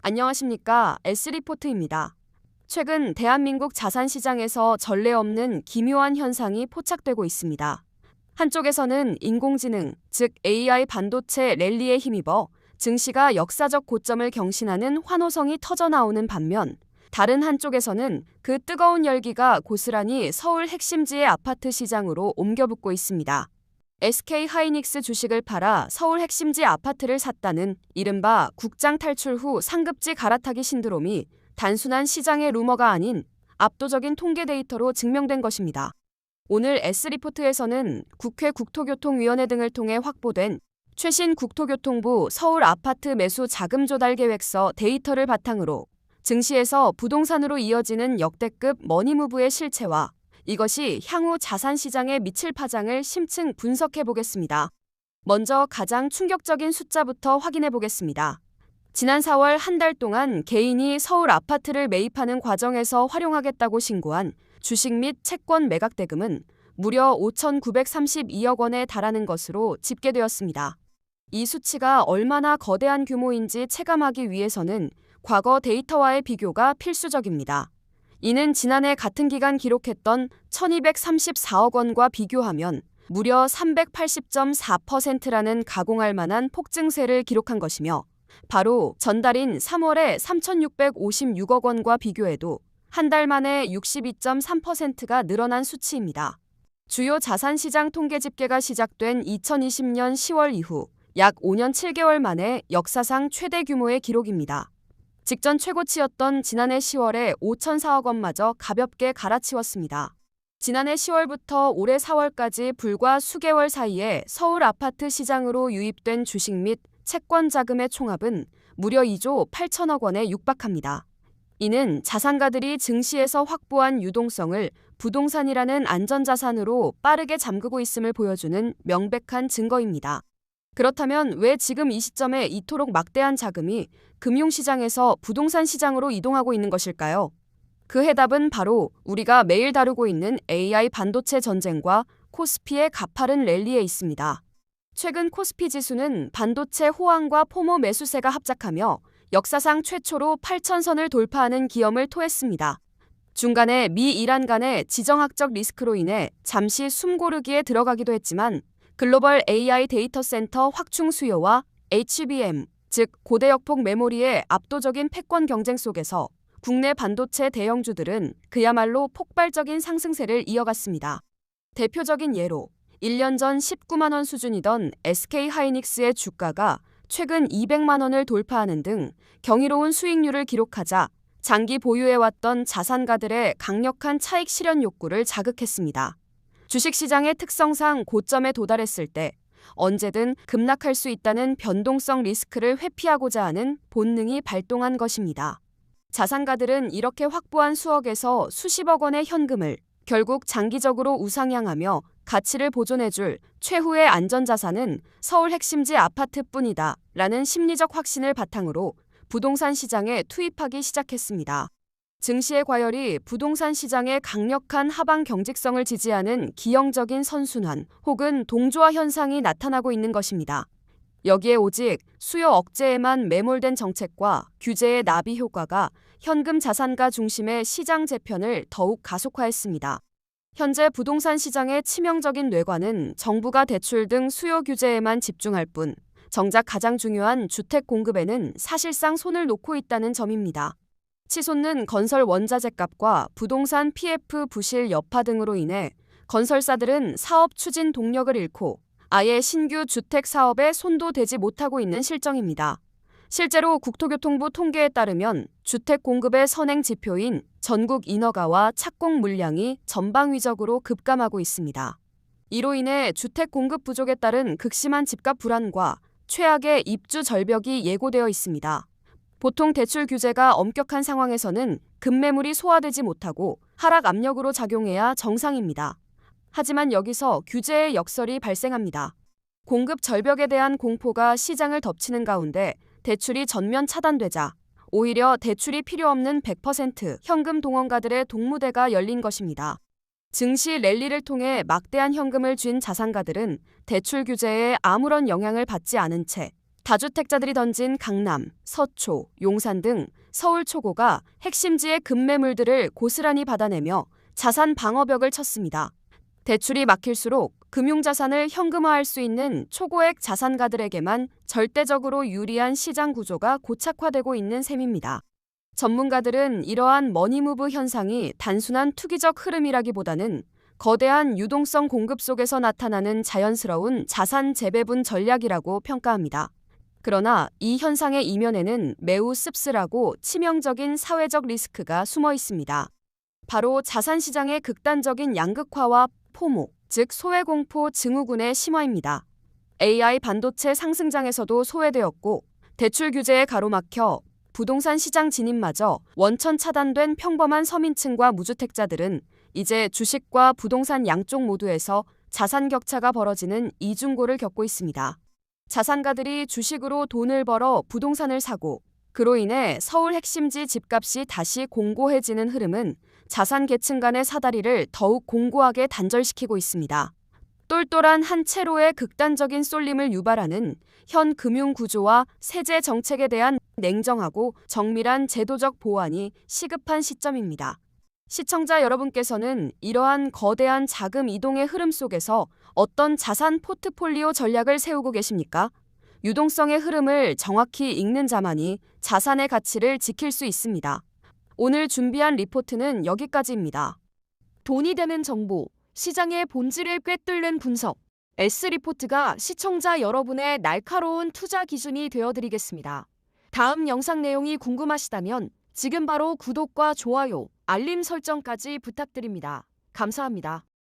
안녕하십니까. S리포트입니다. 최근 대한민국 자산시장에서 전례 없는 기묘한 현상이 포착되고 있습니다. 한쪽에서는 인공지능, 즉 AI 반도체 랠리에 힘입어 증시가 역사적 고점을 경신하는 환호성이 터져나오는 반면 다른 한쪽에서는 그 뜨거운 열기가 고스란히 서울 핵심지의 아파트 시장으로 옮겨붙고 있습니다. SK하이닉스 주식을 팔아 서울 핵심지 아파트를 샀다는 이른바 국장 탈출 후 상급지 갈아타기 신드롬이 단순한 시장의 루머가 아닌 압도적인 통계 데이터로 증명된 것입니다. 오늘 S리포트에서는 국회 국토교통위원회 등을 통해 확보된 최신 국토교통부 서울 아파트 매수 자금 조달 계획서 데이터를 바탕으로 증시에서 부동산으로 이어지는 역대급 머니무브의 실체와 이것이 향후 자산시장에 미칠 파장을 심층 분석해 보겠습니다. 먼저 가장 충격적인 숫자부터 확인해 보겠습니다. 지난 4월 한 달 동안 개인이 서울 아파트를 매입하는 과정에서 활용하겠다고 신고한 주식 및 채권 매각 대금은 무려 5,932억 원에 달하는 것으로 집계되었습니다. 이 수치가 얼마나 거대한 규모인지 체감하기 위해서는 과거 데이터와의 비교가 필수적입니다. 이는 지난해 같은 기간 기록했던 1,234억 원과 비교하면 무려 380.4%라는 가공할 만한 폭증세를 기록한 것이며 바로 전달인 3월의 3,656억 원과 비교해도 한 달 만에 62.3%가 늘어난 수치입니다. 주요 자산시장 통계 집계가 시작된 2020년 10월 이후 약 5년 7개월 만에 역사상 최대 규모의 기록입니다. 직전 최고치였던 지난해 10월에 5,004억 원마저 가볍게 갈아치웠습니다. 지난해 10월부터 올해 4월까지 불과 수개월 사이에 서울 아파트 시장으로 유입된 주식 및 채권 자금의 총합은 무려 2조 8천억 원에 육박합니다. 이는 자산가들이 증시에서 확보한 유동성을 부동산이라는 안전자산으로 빠르게 잠그고 있음을 보여주는 명백한 증거입니다. 그렇다면 왜 지금 이 시점에 이토록 막대한 자금이 금융시장에서 부동산 시장으로 이동하고 있는 것일까요? 그 해답은 바로 우리가 매일 다루고 있는 AI 반도체 전쟁과 코스피의 가파른 랠리에 있습니다. 최근 코스피 지수는 반도체 호황과 포모 매수세가 합작하며 역사상 최초로 8,000선을 돌파하는 기염을 토했습니다. 중간에 미 이란 간의 지정학적 리스크로 인해 잠시 숨고르기에 들어가기도 했지만 글로벌 AI 데이터 센터 확충 수요와 HBM, 즉 고대역폭 메모리의 압도적인 패권 경쟁 속에서 국내 반도체 대형주들은 그야말로 폭발적인 상승세를 이어갔습니다. 대표적인 예로 1년 전 19만 원 수준이던 SK하이닉스의 주가가 최근 200만 원을 돌파하는 등 경이로운 수익률을 기록하자 장기 보유해왔던 자산가들의 강력한 차익 실현 욕구를 자극했습니다. 주식시장의 특성상 고점에 도달했을 때 언제든 급락할 수 있다는 변동성 리스크를 회피하고자 하는 본능이 발동한 것입니다. 자산가들은 이렇게 확보한 수억에서 수십억 원의 현금을 결국 장기적으로 우상향하며 가치를 보존해줄 최후의 안전자산은 서울 핵심지 아파트뿐이다 라는 심리적 확신을 바탕으로 부동산 시장에 투입하기 시작했습니다. 증시의 과열이 부동산 시장의 강력한 하방 경직성을 지지하는 기형적인 선순환 혹은 동조화 현상이 나타나고 있는 것입니다. 여기에 오직 수요 억제에만 매몰된 정책과 규제의 나비 효과가 현금 자산가 중심의 시장 재편을 더욱 가속화했습니다. 현재 부동산 시장의 치명적인 뇌관은 정부가 대출 등 수요 규제에만 집중할 뿐 정작 가장 중요한 주택 공급에는 사실상 손을 놓고 있다는 점입니다. 치솟는 건설 원자재 값과 부동산 PF 부실 여파 등으로 인해 건설사들은 사업 추진 동력을 잃고 아예 신규 주택 사업에 손도 대지 못하고 있는 실정입니다. 실제로 국토교통부 통계에 따르면 주택 공급의 선행 지표인 전국 인허가와 착공 물량이 전방위적으로 급감하고 있습니다. 이로 인해 주택 공급 부족에 따른 극심한 집값 불안과 최악의 입주 절벽이 예고되어 있습니다. 보통 대출 규제가 엄격한 상황에서는 급매물이 소화되지 못하고 하락 압력으로 작용해야 정상입니다. 하지만 여기서 규제의 역설이 발생합니다. 공급 절벽에 대한 공포가 시장을 덮치는 가운데 대출이 전면 차단되자 오히려 대출이 필요 없는 100% 현금 동원가들의 동무대가 열린 것입니다. 증시 랠리를 통해 막대한 현금을 쥔 자산가들은 대출 규제에 아무런 영향을 받지 않은 채 다주택자들이 던진 강남, 서초, 용산 등 서울 초고가 핵심지의 급매물들을 고스란히 받아내며 자산 방어벽을 쳤습니다. 대출이 막힐수록 금융자산을 현금화할 수 있는 초고액 자산가들에게만 절대적으로 유리한 시장 구조가 고착화되고 있는 셈입니다. 전문가들은 이러한 머니무브 현상이 단순한 투기적 흐름이라기보다는 거대한 유동성 공급 속에서 나타나는 자연스러운 자산 재배분 전략이라고 평가합니다. 그러나 이 현상의 이면에는 매우 씁쓸하고 치명적인 사회적 리스크가 숨어 있습니다. 바로 자산시장의 극단적인 양극화와 포모, 즉 소외공포 증후군의 심화입니다. AI 반도체 상승장에서도 소외되었고 대출 규제에 가로막혀 부동산 시장 진입마저 원천 차단된 평범한 서민층과 무주택자들은 이제 주식과 부동산 양쪽 모두에서 자산 격차가 벌어지는 이중고를 겪고 있습니다. 자산가들이 주식으로 돈을 벌어 부동산을 사고 그로 인해 서울 핵심지 집값이 다시 공고해지는 흐름은 자산 계층 간의 사다리를 더욱 공고하게 단절시키고 있습니다. 똘똘한 한 채로의 극단적인 쏠림을 유발하는 현 금융 구조와 세제 정책에 대한 냉정하고 정밀한 제도적 보완이 시급한 시점입니다. 시청자 여러분께서는 이러한 거대한 자금 이동의 흐름 속에서 어떤 자산 포트폴리오 전략을 세우고 계십니까? 유동성의 흐름을 정확히 읽는 자만이 자산의 가치를 지킬 수 있습니다. 오늘 준비한 리포트는 여기까지입니다. 돈이 되는 정보, 시장의 본질을 꿰뚫는 분석, S리포트가 시청자 여러분의 날카로운 투자 기준이 되어드리겠습니다. 다음 영상 내용이 궁금하시다면 지금 바로 구독과 좋아요, 알림 설정까지 부탁드립니다. 감사합니다.